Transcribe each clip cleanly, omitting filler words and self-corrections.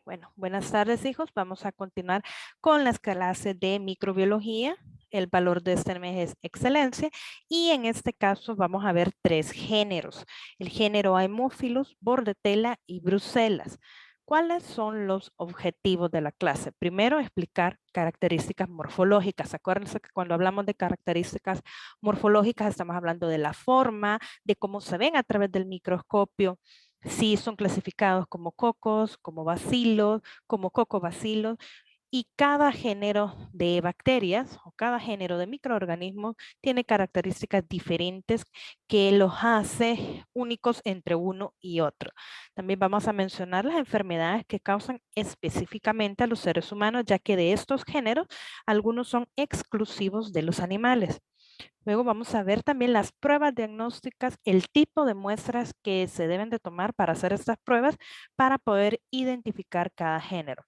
Bueno, buenas tardes, hijos. Vamos a continuar con las clases de microbiología. El valor de este mes es excelencia y en este caso vamos a ver tres géneros. El género Haemophilus, Bordetella y Bruselas. ¿Cuáles son los objetivos de la clase? Primero, explicar características morfológicas. Acuérdense que cuando hablamos de características morfológicas estamos hablando de la forma, de cómo se ven a través del microscopio, si son clasificados como cocos, como bacilos, como cocobacilos, y cada género de bacterias o cada género de microorganismos tiene características diferentes que los hace únicos entre uno y otro. También vamos a mencionar las enfermedades que causan específicamente a los seres humanos, ya que de estos géneros algunos son exclusivos de los animales. Luego vamos a ver también las pruebas diagnósticas, el tipo de muestras que se deben de tomar para hacer estas pruebas para poder identificar cada género.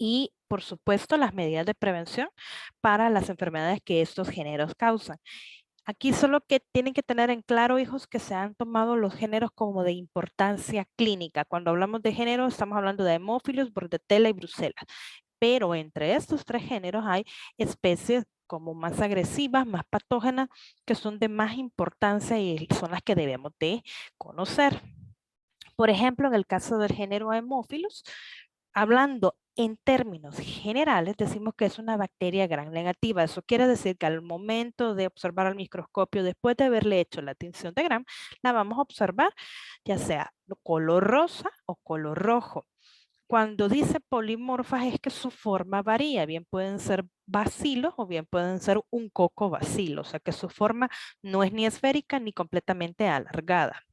Y, por supuesto, las medidas de prevención para las enfermedades que estos géneros causan. Aquí solo que tienen que tener en claro, hijos, que se han tomado los géneros como de importancia clínica. Cuando hablamos de género, estamos hablando de Haemophilus, Bordetella y Bruselas. Pero entre estos tres géneros hay especies como más agresivas, más patógenas, que son de más importancia y son las que debemos de conocer. Por ejemplo, en el caso del género Haemophilus, hablando en términos generales, decimos que es una bacteria gram negativa. Eso quiere decir que al momento de observar al microscopio, después de haberle hecho la tinción de Gram, la vamos a observar ya sea color rosa o color rojo. Cuando dice polimorfas es que su forma varía, bien pueden ser bacilos o bien pueden ser un coco bacilo, o sea que su forma no es ni esférica ni completamente alargada.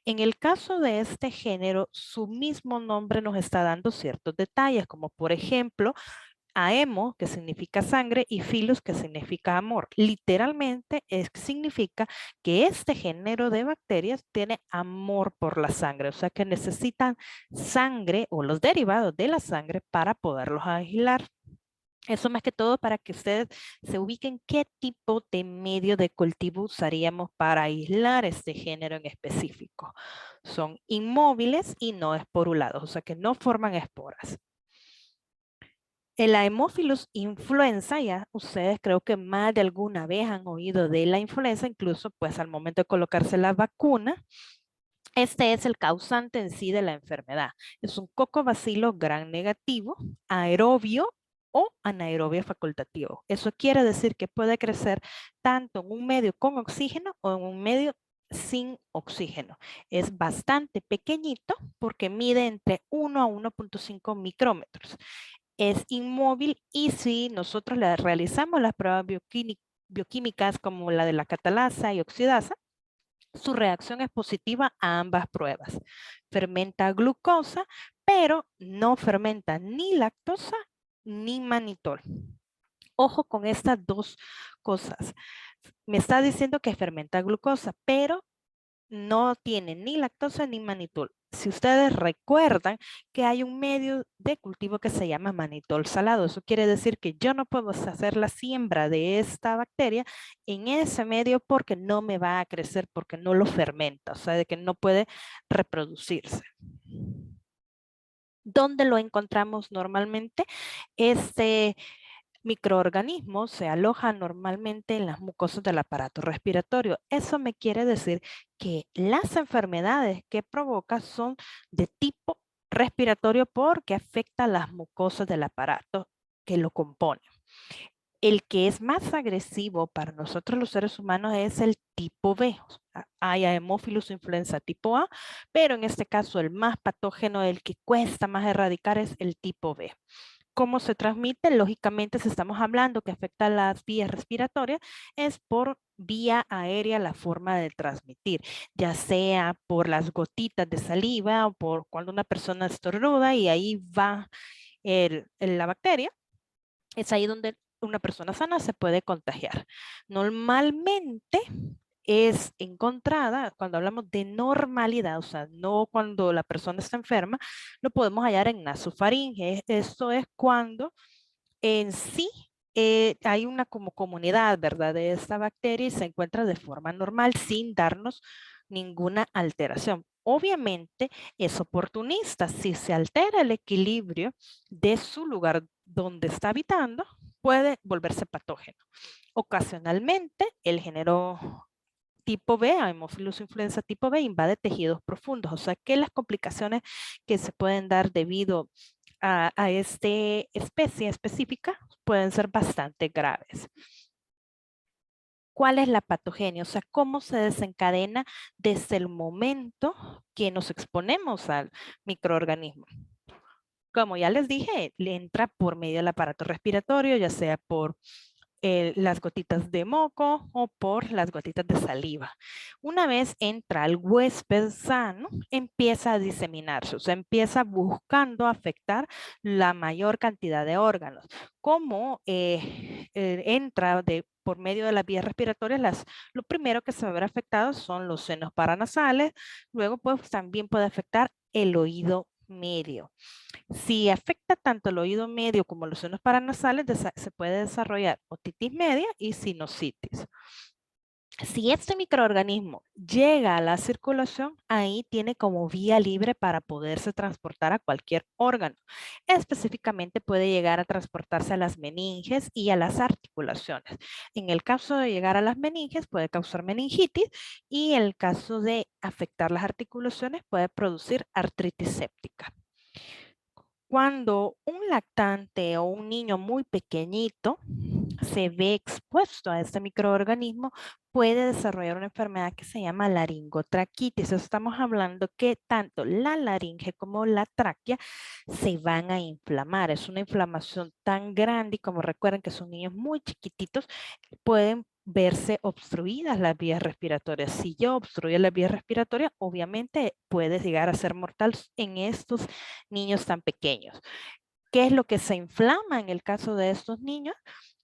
En el caso de este género, su mismo nombre nos está dando ciertos detalles, como por ejemplo, aemo, que significa sangre, y filos, que significa amor. Literalmente significa que este género de bacterias tiene amor por la sangre, o sea que necesitan sangre o los derivados de la sangre para poderlos aislar. Eso más que todo para que ustedes se ubiquen qué tipo de medio de cultivo usaríamos para aislar este género en específico. Son inmóviles y no esporulados, o sea que no forman esporas. El Haemophilus influenza, ya ustedes creo que más de alguna vez han oído de la influenza, incluso pues al momento de colocarse la vacuna, este es el causante en sí de la enfermedad. Es un cocobacilo gram negativo, aerobio o anaerobio facultativo. Eso quiere decir que puede crecer tanto en un medio con oxígeno o en un medio sin oxígeno. Es bastante pequeñito porque mide entre 1 a 1.5 micrómetros. Es inmóvil y si nosotros le realizamos las pruebas bioquímicas como la de la catalasa y oxidasa, su reacción es positiva a ambas pruebas. Fermenta glucosa, pero no fermenta ni lactosa ni manitol. Ojo con estas dos cosas. Me está diciendo que fermenta glucosa, pero no tiene ni lactosa ni manitol. Si ustedes recuerdan que hay un medio de cultivo que se llama manitol salado, eso quiere decir que yo no puedo hacer la siembra de esta bacteria en ese medio porque no me va a crecer, porque no lo fermenta, o sea, de que no puede reproducirse. ¿Dónde lo encontramos normalmente? Este microorganismo se aloja normalmente en las mucosas del aparato respiratorio. Eso me quiere decir que las enfermedades que provoca son de tipo respiratorio porque afecta las mucosas del aparato que lo compone. El que es más agresivo para nosotros los seres humanos es el tipo B. Hay Haemophilus influenza tipo A, pero en este caso el más patógeno, el que cuesta más erradicar es el tipo B. ¿Cómo se transmite? Lógicamente, si estamos hablando que afecta a las vías respiratorias, es por vía aérea la forma de transmitir, ya sea por las gotitas de saliva o por cuando una persona estornuda y ahí va la bacteria. Es ahí donde una persona sana se puede contagiar. Normalmente es encontrada cuando hablamos de normalidad, o sea, no cuando la persona está enferma, lo podemos hallar en nasofaringe. Esto es cuando en sí hay una como comunidad, ¿verdad? De esta bacteria y se encuentra de forma normal sin darnos ninguna alteración. Obviamente es oportunista. Si se altera el equilibrio de su lugar donde está habitando, puede volverse patógeno. Ocasionalmente, el género tipo B, Haemophilus influenza tipo B, invade tejidos profundos. O sea que las complicaciones que se pueden dar debido a esta especie específica pueden ser bastante graves. ¿Cuál es la patogenia? O sea, ¿cómo se desencadena desde el momento que nos exponemos al microorganismo? Como ya les dije, le entra por medio del aparato respiratorio, ya sea por las gotitas de moco o por las gotitas de saliva. Una vez entra al huésped sano, empieza a diseminarse, o sea, empieza buscando afectar la mayor cantidad de órganos. Como entra por medio de las vías respiratorias, lo primero que se va a ver afectado son los senos paranasales, luego pues también puede afectar el oído medio. Si afecta tanto el oído medio como los senos paranasales, se puede desarrollar otitis media y sinusitis. Si este microorganismo llega a la circulación, ahí tiene como vía libre para poderse transportar a cualquier órgano. Específicamente puede llegar a transportarse a las meninges y a las articulaciones. En el caso de llegar a las meninges puede causar meningitis y en el caso de afectar las articulaciones puede producir artritis séptica. Cuando un lactante o un niño muy pequeñito se ve expuesto a este microorganismo, puede desarrollar una enfermedad que se llama laringotraquitis. Estamos hablando que tanto la laringe como la tráquea se van a inflamar. Es una inflamación tan grande y como recuerden que son niños muy chiquititos, pueden verse obstruidas las vías respiratorias. Si yo obstruyo las vías respiratorias, obviamente puede llegar a ser mortal en estos niños tan pequeños. ¿Qué es lo que se inflama en el caso de estos niños?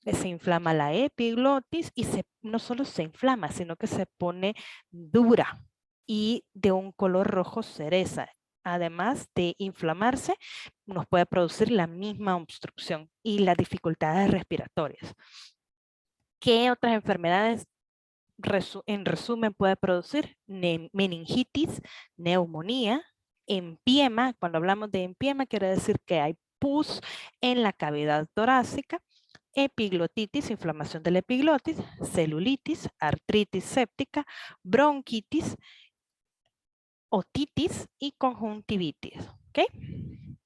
Se inflama la epiglotis y no solo se inflama, sino que se pone dura y de un color rojo cereza. Además de inflamarse, nos puede producir la misma obstrucción y las dificultades respiratorias. ¿Qué otras enfermedades en resumen puede producir? Meningitis, neumonía, empiema. Cuando hablamos de empiema quiere decir que hay pus en la cavidad torácica, epiglotitis, inflamación de la epiglotis, celulitis, artritis séptica, bronquitis, otitis y conjuntivitis. ¿Ok?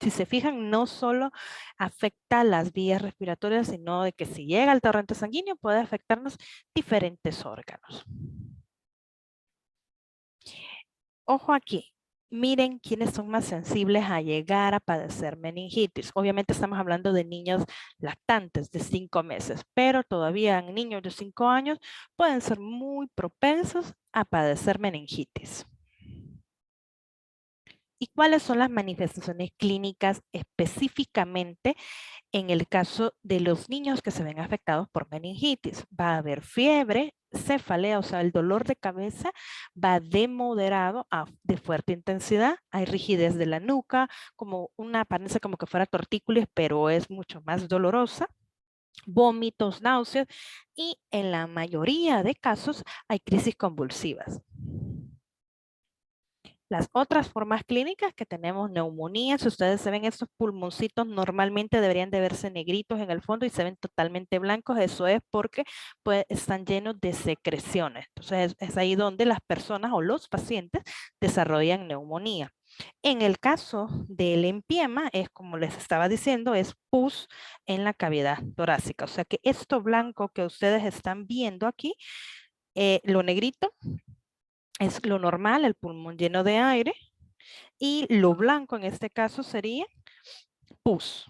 Si se fijan, no solo afecta las vías respiratorias, sino de que si llega al torrente sanguíneo puede afectarnos diferentes órganos. Ojo aquí, miren quiénes son más sensibles a llegar a padecer meningitis. Obviamente estamos hablando de niños lactantes de 5 meses, pero todavía niños de 5 años pueden ser muy propensos a padecer meningitis. ¿Y cuáles son las manifestaciones clínicas específicamente en el caso de los niños que se ven afectados por meningitis? Va a haber fiebre, cefalea, o sea, el dolor de cabeza va de moderado a de fuerte intensidad. Hay rigidez de la nuca, como una apariencia como que fuera tortícolis, pero es mucho más dolorosa. Vómitos, náuseas y en la mayoría de casos hay crisis convulsivas. Las otras formas clínicas que tenemos neumonía, si ustedes se ven estos pulmoncitos, normalmente deberían de verse negritos en el fondo y se ven totalmente blancos. Eso es porque pues, están llenos de secreciones. Entonces es ahí donde las personas o los pacientes desarrollan neumonía. En el caso del empiema, es como les estaba diciendo, es pus en la cavidad torácica. O sea que esto blanco que ustedes están viendo aquí, lo negrito, es lo normal, el pulmón lleno de aire, y lo blanco en este caso sería pus.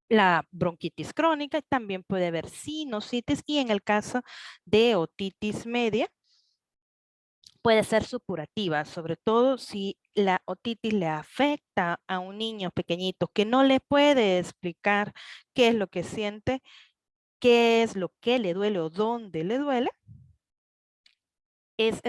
La bronquitis crónica también puede haber sinusitis y en el caso de otitis media puede ser supurativa, sobre todo si la otitis le afecta a un niño pequeñito que no le puede explicar qué es lo que siente, qué es lo que le duele o dónde le duele.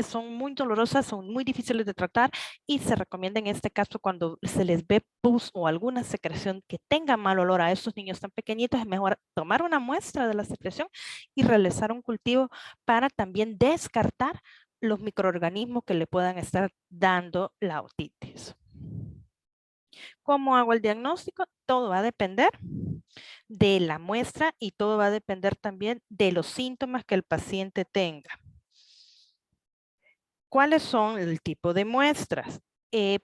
Son muy dolorosas, son muy difíciles de tratar y se recomienda en este caso cuando se les ve pus o alguna secreción que tenga mal olor a estos niños tan pequeñitos, es mejor tomar una muestra de la secreción y realizar un cultivo para también descartar los microorganismos que le puedan estar dando la otitis. ¿Cómo hago el diagnóstico? Todo va a depender de la muestra y todo va a depender también de los síntomas que el paciente tenga. ¿Cuáles son el tipo de muestras?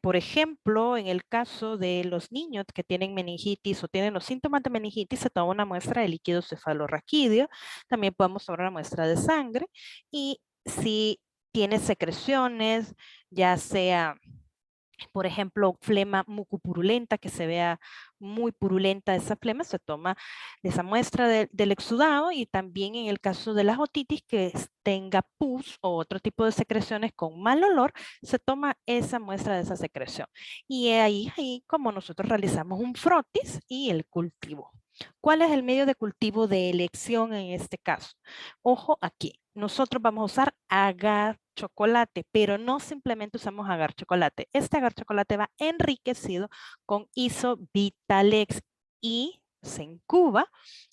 Por ejemplo, en el caso de los niños que tienen meningitis o tienen los síntomas de meningitis, se toma una muestra de líquido cefalorraquídeo. También podemos tomar una muestra de sangre. Y si tiene secreciones, ya sea, por ejemplo, flema mucopurulenta, que se vea muy purulenta esa flema, se toma esa muestra del exudado, y también en el caso de las otitis que tenga pus o otro tipo de secreciones con mal olor, se toma esa muestra de esa secreción. Y ahí como nosotros realizamos un frotis y el cultivo. ¿Cuál es el medio de cultivo de elección en este caso? Ojo aquí, nosotros vamos a usar agar chocolate, pero no simplemente usamos agar chocolate. Este agar chocolate va enriquecido con Isobitalex y se incuba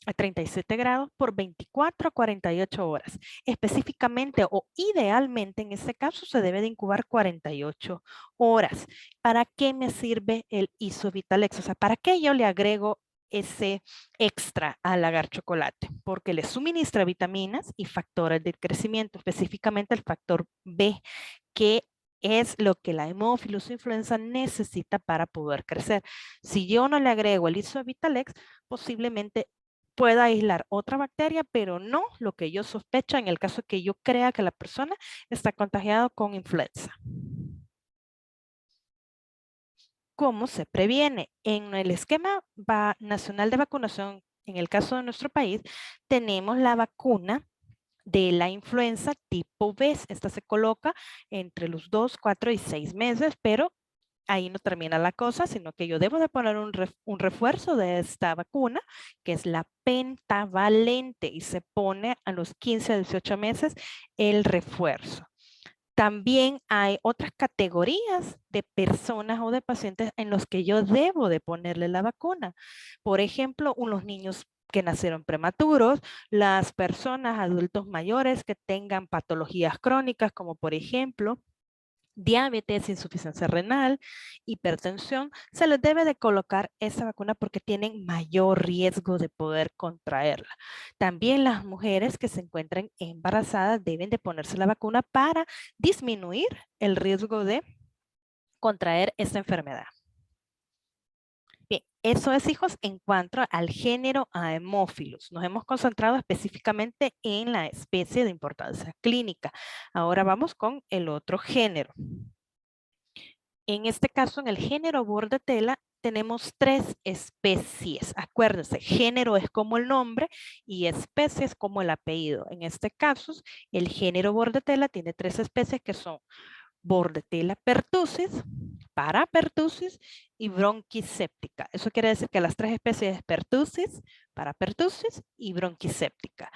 a 37 grados por 24 a 48 horas. Específicamente o idealmente en este caso se debe de incubar 48 horas. ¿Para qué me sirve el Isobitalex? O sea, ¿para qué yo le agrego ese extra al agar chocolate? Porque le suministra vitaminas y factores de crecimiento, específicamente el factor B, que es lo que la Haemophilus influenza necesita para poder crecer. Si yo no le agrego el Isobitalex, posiblemente pueda aislar otra bacteria, pero no lo que yo sospecho en el caso que yo crea que la persona está contagiada con influenza. ¿Cómo se previene? En el esquema nacional de vacunación, en el caso de nuestro país, tenemos la vacuna de la influenza tipo B. Esta se coloca entre los 2, 4 y 6 meses, pero ahí no termina la cosa, sino que yo debo de poner un refuerzo de esta vacuna, que es la pentavalente, y se pone a los 15 a 18 meses el refuerzo. También hay otras categorías de personas o de pacientes en los que yo debo de ponerle la vacuna. Por ejemplo, los niños que nacieron prematuros, las personas adultos mayores que tengan patologías crónicas, como por ejemplo diabetes, insuficiencia renal, hipertensión, se les debe de colocar esa vacuna porque tienen mayor riesgo de poder contraerla. También las mujeres que se encuentran embarazadas deben de ponerse la vacuna para disminuir el riesgo de contraer esta enfermedad. Bien, eso es, hijos, en cuanto al género Haemophilus. Nos hemos concentrado específicamente en la especie de importancia clínica. Ahora vamos con el otro género. En este caso, en el género Bordetella, tenemos 3 especies. Acuérdense, género es como el nombre y especie es como el apellido. En este caso, el género Bordetella tiene 3 especies que son Bordetella pertussis, Parapertussis y Bronquiséptica. Eso quiere decir que las 3 especies es Pertussis, Parapertussis y Bronquiséptica.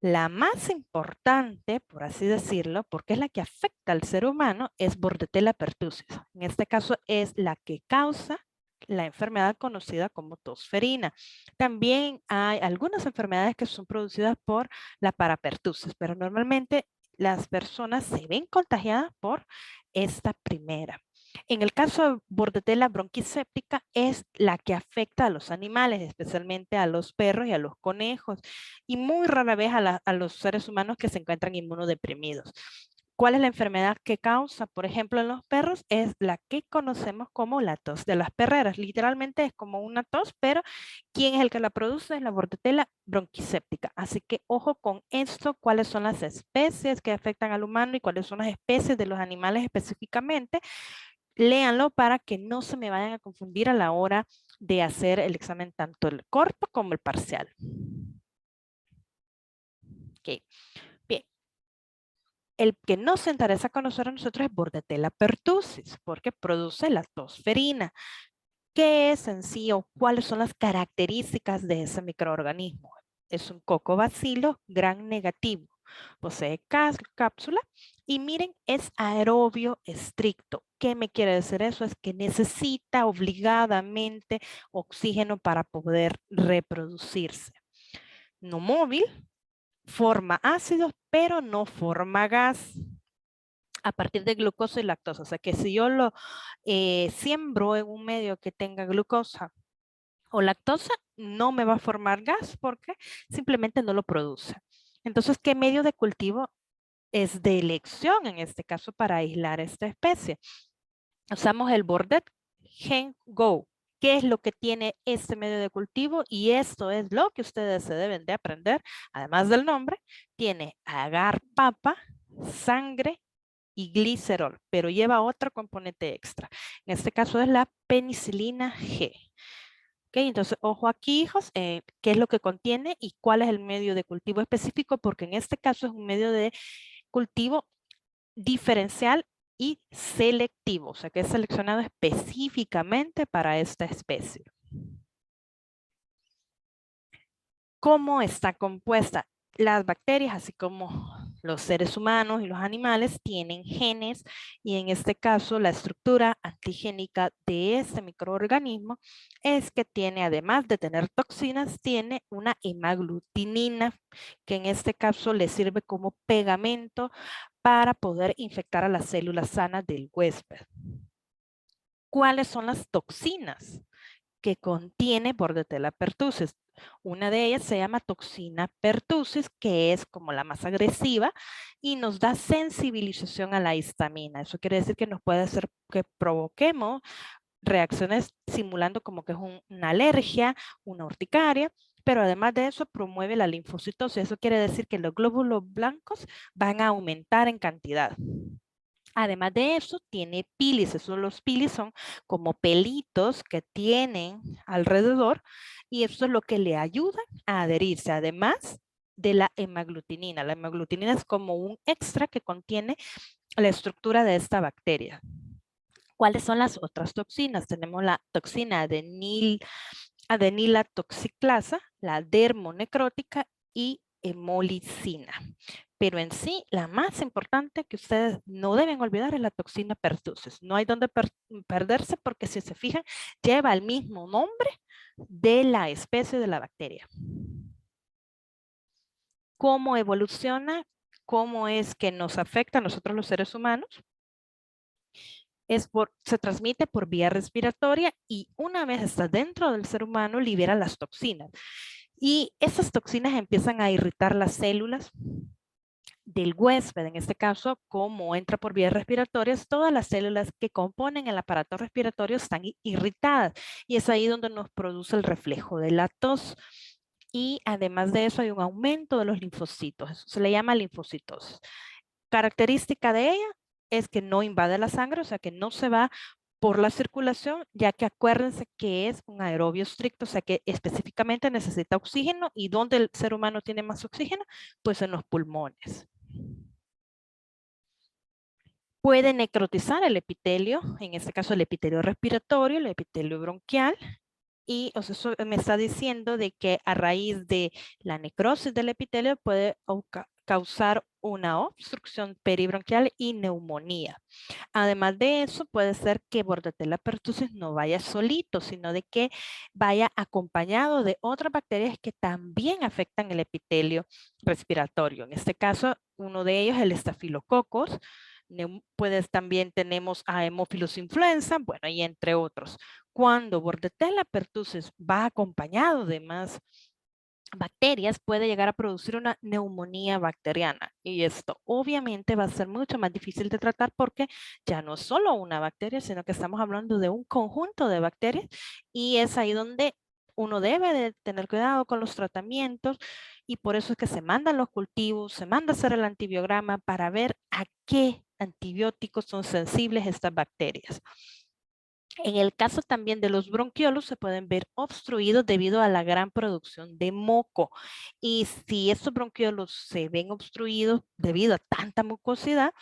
La más importante, por así decirlo, porque es la que afecta al ser humano, es Bordetella pertussis. En este caso es la que causa la enfermedad conocida como tosferina. También hay algunas enfermedades que son producidas por la parapertussis, pero normalmente las personas se ven contagiadas por esta primera. En el caso de Bordetella bronquiséptica es la que afecta a los animales, especialmente a los perros y a los conejos, y muy rara vez a los seres humanos que se encuentran inmunodeprimidos. ¿Cuál es la enfermedad que causa? Por ejemplo, en los perros es la que conocemos como la tos de las perreras. Literalmente es como una tos, pero ¿quién es el que la produce? Es la Bordetella bronquiséptica. Así que ojo con esto, cuáles son las especies que afectan al humano y cuáles son las especies de los animales específicamente. Léanlo para que no se me vayan a confundir a la hora de hacer el examen, tanto el corto como el parcial. Ok, bien. El que nos interesa conocer a nosotros es Bordetella pertussis, porque produce la tosferina. ¿Qué es en sí o cuáles son las características de ese microorganismo? Es un cocobacilo gran negativo. Posee cápsula y miren, es aerobio estricto. ¿Qué me quiere decir eso? Es que necesita obligadamente oxígeno para poder reproducirse. No móvil, forma ácidos, pero no forma gas. a partir de glucosa y lactosa. O sea que si yo lo siembro en un medio que tenga glucosa o lactosa, no me va a formar gas porque simplemente no lo produce. Entonces, ¿qué medio de cultivo es de elección en este caso para aislar esta especie? Usamos el Bordet Gen Go. ¿Qué es lo que tiene este medio de cultivo? Y esto es lo que ustedes se deben de aprender, además del nombre. Tiene agar papa, sangre y glicerol, pero lleva otro componente extra. En este caso es la penicilina G. Ok, entonces, ojo aquí, hijos, qué es lo que contiene y cuál es el medio de cultivo específico, porque en este caso es un medio de cultivo diferencial y selectivo, o sea que es seleccionado específicamente para esta especie. ¿Cómo está compuesta? Las bacterias, así como los seres humanos y los animales, tienen genes y en este caso la estructura antigénica de este microorganismo es que tiene, además de tener toxinas, tiene una hemaglutinina que en este caso le sirve como pegamento para poder infectar a las células sanas del huésped. ¿Cuáles son las toxinas que contiene Bordetella pertussis? Una de ellas se llama toxina pertussis, que es como la más agresiva y nos da sensibilización a la histamina. Eso quiere decir que nos puede hacer que provoquemos reacciones simulando como que es una alergia, una urticaria, pero además de eso promueve la linfocitosis. Eso quiere decir que los glóbulos blancos van a aumentar en cantidad. Además de eso, tiene pilis. Los pilis son como pelitos que tienen alrededor y eso es lo que le ayuda a adherirse, además de la hemaglutinina. La hemaglutinina es como un extra que contiene la estructura de esta bacteria. ¿Cuáles son las otras toxinas? Tenemos la toxina adenila toxiclasa, la dermonecrótica y hemolicina. Pero en sí, la más importante que ustedes no deben olvidar es la toxina pertussis. No hay donde perderse porque si se fijan, lleva el mismo nombre de la especie de la bacteria. ¿Cómo evoluciona? ¿Cómo es que nos afecta a nosotros los seres humanos? Se transmite por vía respiratoria y una vez está dentro del ser humano libera las toxinas. Y esas toxinas empiezan a irritar las células del huésped, en este caso, como entra por vías respiratorias, todas las células que componen el aparato respiratorio están irritadas y es ahí donde nos produce el reflejo de la tos. Y además de eso hay un aumento de los linfocitos, eso se le llama linfocitosis. Característica de ella es que no invade la sangre, o sea que no se va por la circulación, ya que acuérdense que es un aerobio estricto, o sea que específicamente necesita oxígeno y donde el ser humano tiene más oxígeno, pues en los pulmones. Puede necrotizar el epitelio, en este caso el epitelio respiratorio, el epitelio bronquial, y o sea, eso me está diciendo de que a raíz de la necrosis del epitelio puede causar una obstrucción peribronquial y neumonía. Además de eso, puede ser que Bordetella pertussis no vaya solito, sino de que vaya acompañado de otras bacterias que también afectan el epitelio respiratorio. En este caso, uno de ellos es el estafilococos. También tenemos a Haemophilus influenza, bueno, y entre otros. Cuando Bordetella pertussis va acompañado de más bacterias, puede llegar a producir una neumonía bacteriana y esto obviamente va a ser mucho más difícil de tratar porque ya no es solo una bacteria, sino que estamos hablando de un conjunto de bacterias y es ahí donde uno debe de tener cuidado con los tratamientos y por eso es que se mandan los cultivos, se manda a hacer el antibiograma para ver a qué antibióticos son sensibles estas bacterias. En el caso también de los bronquiolos se pueden ver obstruidos debido a la gran producción de moco. Y si estos bronquiolos se ven obstruidos debido a tanta mucosidad,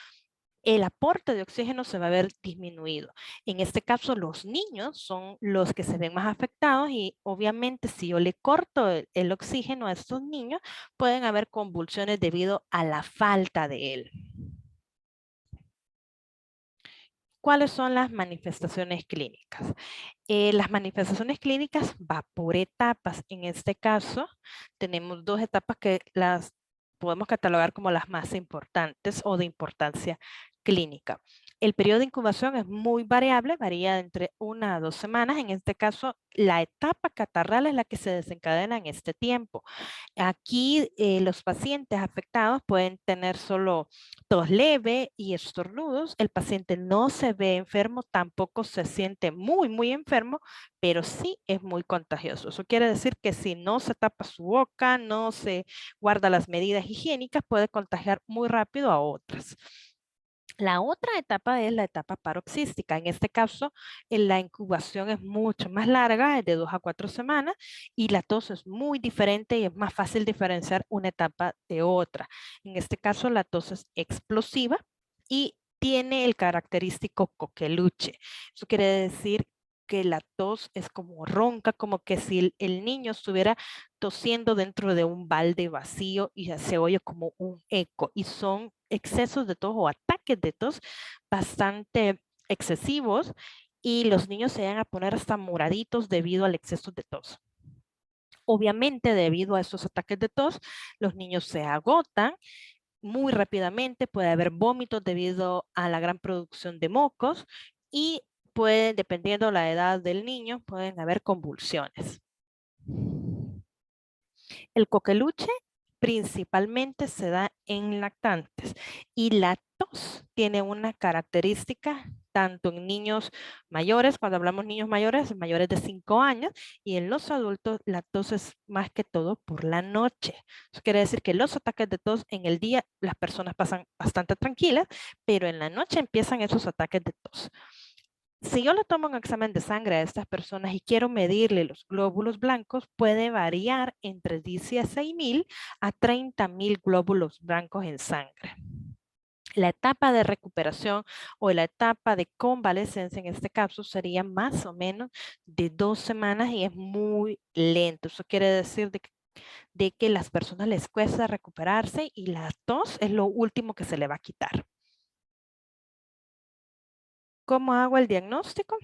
el aporte de oxígeno se va a ver disminuido. En este caso, los niños son los que se ven más afectados y obviamente si yo le corto el oxígeno a estos niños, pueden haber convulsiones debido a la falta de él. ¿Cuáles son las manifestaciones clínicas? Las manifestaciones clínicas va por etapas. En este caso, tenemos dos etapas que las podemos catalogar como las más importantes o de importancia clínica. El periodo de incubación es muy variable, varía entre 1 a 2 semanas. En este caso, la etapa catarral es la que se desencadena en este tiempo. Aquí los pacientes afectados pueden tener solo tos leve y estornudos. El paciente no se ve enfermo, tampoco se siente muy, muy enfermo, pero sí es muy contagioso. Eso quiere decir que si no se tapa su boca, no se guarda las medidas higiénicas, puede contagiar muy rápido a otras. La otra etapa es la etapa paroxística. En este caso, la incubación es mucho más larga, es de 2 a 4 semanas, y la tos es muy diferente y es más fácil diferenciar una etapa de otra. En este caso, la tos es explosiva y tiene el característico coqueluche. Eso quiere decir que la tos es como ronca, como que si el niño estuviera tosiendo dentro de un balde vacío y se oye como un eco, y son excesos de tos o ataques de tos bastante excesivos, y los niños se van a poner hasta moraditos debido al exceso de tos. Obviamente, debido a estos ataques de tos, los niños se agotan muy rápidamente, puede haber vómitos debido a la gran producción de mocos, y puede, dependiendo la edad del niño, pueden haber convulsiones. El coqueluche principalmente se da en lactantes, y la tos tiene una característica tanto en niños mayores, cuando hablamos niños mayores, mayores de 5 años, y en los adultos la tos es más que todo por la noche. Eso quiere decir que los ataques de tos en el día las personas pasan bastante tranquilas, pero en la noche empiezan esos ataques de tos. Si yo le tomo un examen de sangre a estas personas y quiero medirle los glóbulos blancos, puede variar entre 16.000 a 30.000 glóbulos blancos en sangre. La etapa de recuperación o la etapa de convalescencia en este caso sería más o menos de 2 semanas, y es muy lento. Eso quiere decir de que las personas les cuesta recuperarse, y la tos es lo último que se le va a quitar. ¿Cómo hago el diagnóstico?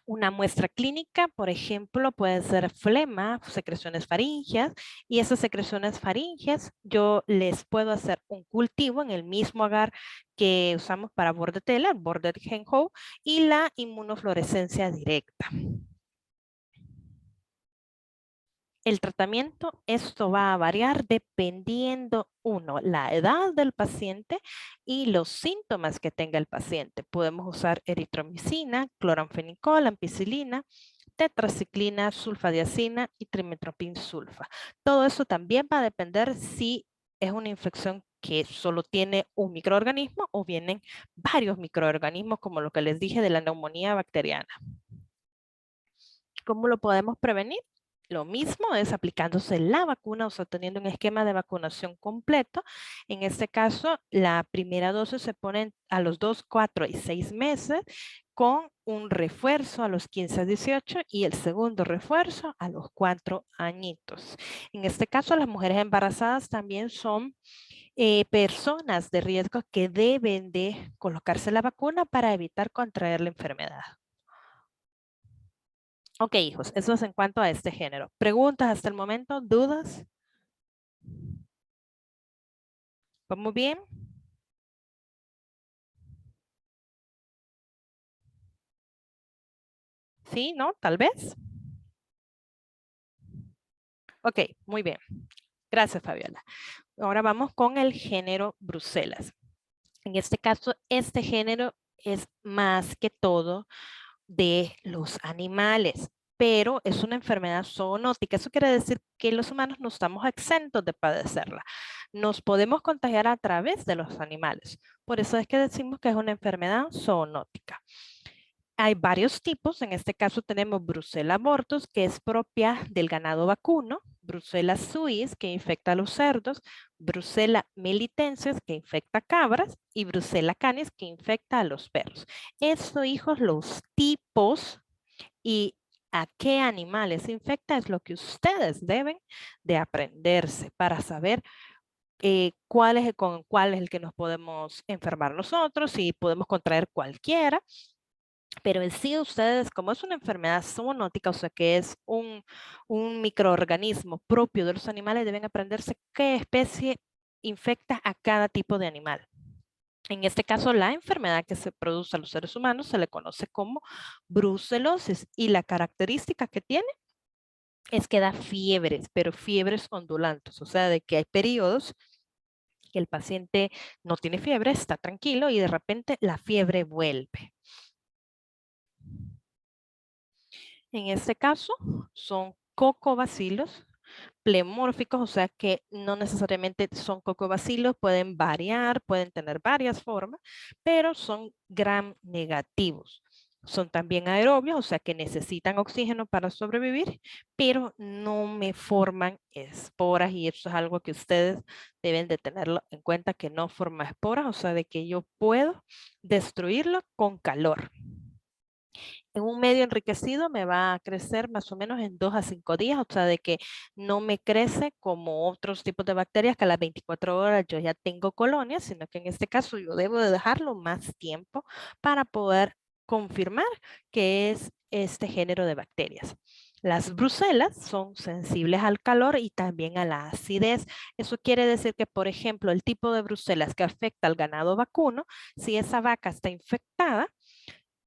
Una muestra clínica, por ejemplo, puede ser flema, secreciones faringeas, y esas secreciones faringeas yo les puedo hacer un cultivo en el mismo agar que usamos para bordetella, el border Henhoe, y la inmunofluorescencia directa. El tratamiento, esto va a variar dependiendo, uno, la edad del paciente y los síntomas que tenga el paciente. Podemos usar eritromicina, cloranfenicol, ampicilina, tetraciclina, sulfadiazina y trimetoprim sulfa. Todo eso también va a depender si es una infección que solo tiene un microorganismo o vienen varios microorganismos, como lo que les dije de la neumonía bacteriana. ¿Cómo lo podemos prevenir? Lo mismo es aplicándose la vacuna, o sea, teniendo un esquema de vacunación completo. En este caso, la primera dosis se pone a los 2, 4 y 6 meses, con un refuerzo a los 15 a 18 y el segundo refuerzo a los 4 añitos. En este caso, las mujeres embarazadas también son personas de riesgo que deben de colocarse la vacuna para evitar contraer la enfermedad. Ok, hijos, eso es en cuanto a este género. ¿Preguntas hasta el momento? ¿Dudas? ¿Vamos bien? ¿Sí? ¿No? ¿Tal vez? Ok, muy bien. Gracias, Fabiola. Ahora vamos con el género Bruselas. En este caso, este género es más que todo de los animales, pero es una enfermedad zoonótica. Eso quiere decir que los humanos no estamos exentos de padecerla. Nos podemos contagiar a través de los animales. Por eso es que decimos que es una enfermedad zoonótica. Hay varios tipos. En este caso tenemos Brucella abortus, que es propia del ganado vacuno, Brucella suis, que infecta a los cerdos, Brucella melitenses, que infecta cabras, y Brucella canis, que infecta a los perros. Estos, hijos, los tipos y a qué animales infecta es lo que ustedes deben de aprenderse para saber con cuál es el que nos podemos enfermar nosotros, si podemos contraer cualquiera. Pero en sí ustedes, como es una enfermedad zoonótica, o sea que es un microorganismo propio de los animales, deben aprenderse qué especie infecta a cada tipo de animal. En este caso, la enfermedad que se produce a los seres humanos se le conoce como brucelosis y la característica que tiene es que da fiebres, pero fiebres ondulantes, o sea, de que hay periodos que el paciente no tiene fiebre, está tranquilo y de repente la fiebre vuelve. En este caso, son cocobacilos plemórficos, o sea que no necesariamente son cocobacilos, pueden variar, pueden tener varias formas, pero son gram negativos. Son también aerobios, o sea que necesitan oxígeno para sobrevivir, pero no me forman esporas y eso es algo que ustedes deben de tenerlo en cuenta, que no forma esporas, o sea de que yo puedo destruirlo con calor. En un medio enriquecido me va a crecer más o menos en 2 a 5 días, o sea, de que no me crece como otros tipos de bacterias que a las 24 horas yo ya tengo colonias, sino que en este caso yo debo de dejarlo más tiempo para poder confirmar que es este género de bacterias. Las brucelas son sensibles al calor y también a la acidez. Eso quiere decir que, por ejemplo, el tipo de brucelas que afecta al ganado vacuno, si esa vaca está infectada,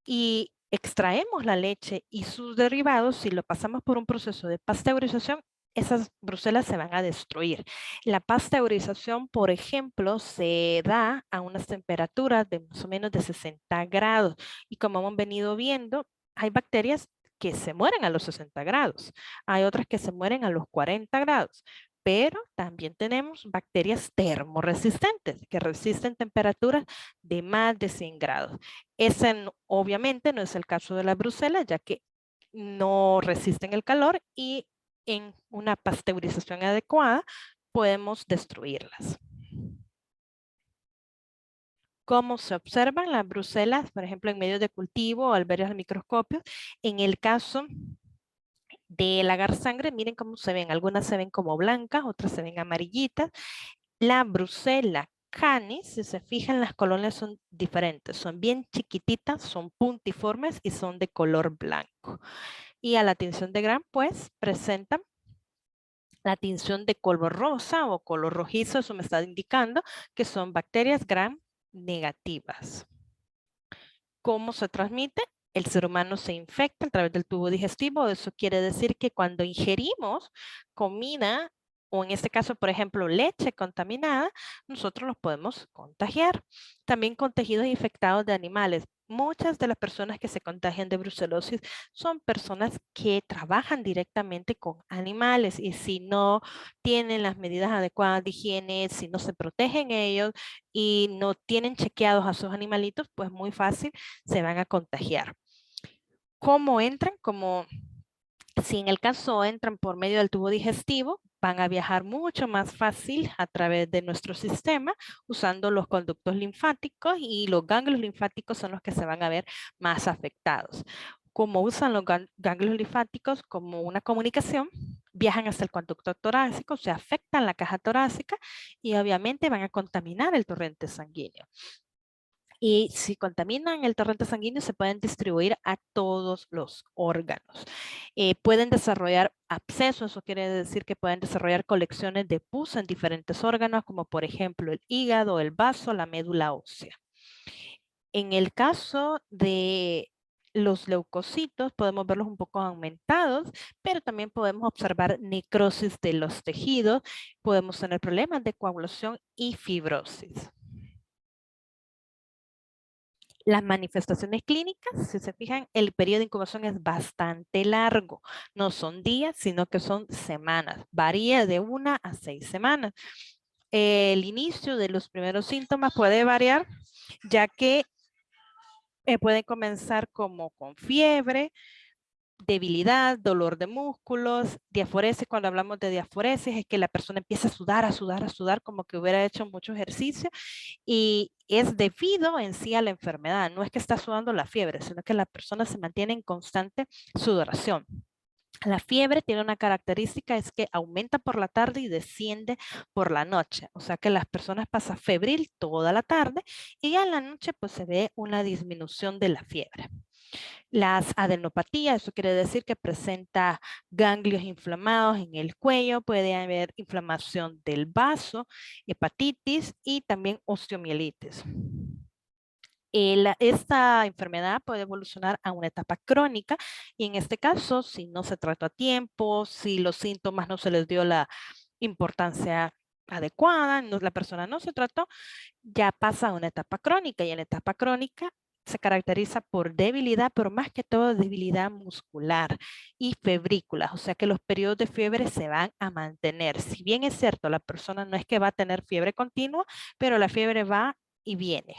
y extraemos la leche y sus derivados, si lo pasamos por un proceso de pasteurización, esas bruselas se van a destruir. La pasteurización, por ejemplo, se da a unas temperaturas de más o menos de 60 grados. Y como hemos venido viendo, hay bacterias que se mueren a los 60 grados. Hay otras que se mueren a los 40 grados. Pero también tenemos bacterias termoresistentes que resisten temperaturas de más de 100 grados. Ese obviamente no es el caso de la Bruselas, ya que no resisten el calor y en una pasteurización adecuada podemos destruirlas. ¿Cómo se observan las brucelas, por ejemplo, en medios de cultivo o al ver al microscopio? En el caso de lagar sangre, miren cómo se ven. Algunas se ven como blancas, otras se ven amarillitas. La Brucella canis, si se fijan, las colonias son diferentes. Son bien chiquititas, son puntiformes y son de color blanco. Y a la tinción de Gram, pues, presentan la tinción de color rosa o color rojizo. Eso me está indicando que son bacterias Gram negativas. ¿Cómo se transmite? El ser humano se infecta a través del tubo digestivo. Eso quiere decir que cuando ingerimos comida, o en este caso, por ejemplo, leche contaminada, nosotros los podemos contagiar. También con tejidos infectados de animales. Muchas de las personas que se contagian de brucelosis son personas que trabajan directamente con animales y si no tienen las medidas adecuadas de higiene, si no se protegen ellos y no tienen chequeados a sus animalitos, pues muy fácil se van a contagiar. ¿Cómo entran? Como si en el caso entran por medio del tubo digestivo, van a viajar mucho más fácil a través de nuestro sistema usando los conductos linfáticos y los ganglios linfáticos son los que se van a ver más afectados. Como usan los ganglios linfáticos como una comunicación, viajan hasta el conducto torácico, se afectan la caja torácica y obviamente van a contaminar el torrente sanguíneo. Y si contaminan el torrente sanguíneo, se pueden distribuir a todos los órganos. Pueden desarrollar abscesos, eso quiere decir que pueden desarrollar colecciones de pus en diferentes órganos, como por ejemplo el hígado, el vaso, la médula ósea. En el caso de los leucocitos, podemos verlos un poco aumentados, pero también podemos observar necrosis de los tejidos, podemos tener problemas de coagulación y fibrosis. Las manifestaciones clínicas, si se fijan, el periodo de incubación es bastante largo. No son días, sino que son semanas. Varía de 1 a 6 semanas. El inicio de los primeros síntomas puede variar, ya que pueden comenzar como con fiebre, debilidad, dolor de músculos, diaforesis. Cuando hablamos de diaforesis es que la persona empieza a sudar, a sudar, a sudar, como que hubiera hecho mucho ejercicio y es debido en sí a la enfermedad. No es que está sudando la fiebre, sino que la persona se mantiene en constante sudoración. La fiebre tiene una característica, es que aumenta por la tarde y desciende por la noche. O sea que las personas pasan febril toda la tarde y ya en la noche pues se ve una disminución de la fiebre. Las adenopatías, eso quiere decir que presenta ganglios inflamados en el cuello, puede haber inflamación del vaso, hepatitis y también osteomielitis. Esta enfermedad puede evolucionar a una etapa crónica y en este caso, si no se trató a tiempo, si los síntomas no se les dio la importancia adecuada, la persona no se trató, ya pasa a una etapa crónica y en la etapa crónica se caracteriza por debilidad, pero más que todo debilidad muscular y febrículas, o sea que los periodos de fiebre se van a mantener. Si bien es cierto, la persona no es que va a tener fiebre continua, pero la fiebre va y viene.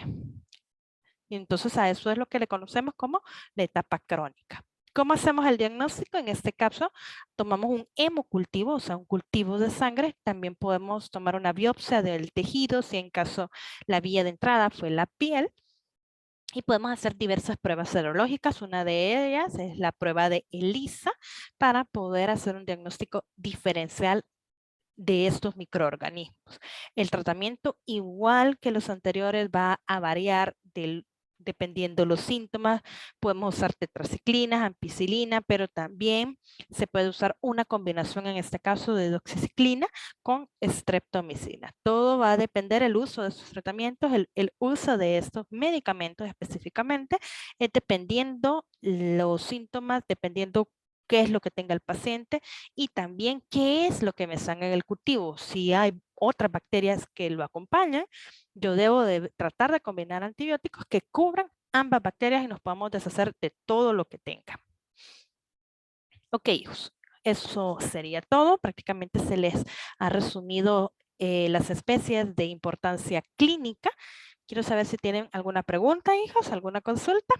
Y entonces a eso es lo que le conocemos como la etapa crónica. ¿Cómo hacemos el diagnóstico? En este caso, tomamos un hemocultivo, o sea, un cultivo de sangre. También podemos tomar una biopsia del tejido, si en caso la vía de entrada fue la piel. Y podemos hacer diversas pruebas serológicas. Una de ellas es la prueba de ELISA para poder hacer un diagnóstico diferencial de estos microorganismos. El tratamiento, igual que los anteriores, va a variar dependiendo los síntomas. Podemos usar tetraciclinas, ampicilina, pero también se puede usar una combinación, en este caso, de doxiciclina con streptomicina. Todo va a depender del uso de estos tratamientos, el uso de estos medicamentos específicamente, es dependiendo los síntomas, dependiendo qué es lo que tenga el paciente y también qué es lo que me sangra en el cultivo. Si hay otras bacterias que lo acompañan, yo debo de tratar de combinar antibióticos que cubran ambas bacterias y nos podamos deshacer de todo lo que tenga. Ok, hijos, eso sería todo. Prácticamente se les ha resumido las especies de importancia clínica. Quiero saber si tienen alguna pregunta, hijos, alguna consulta.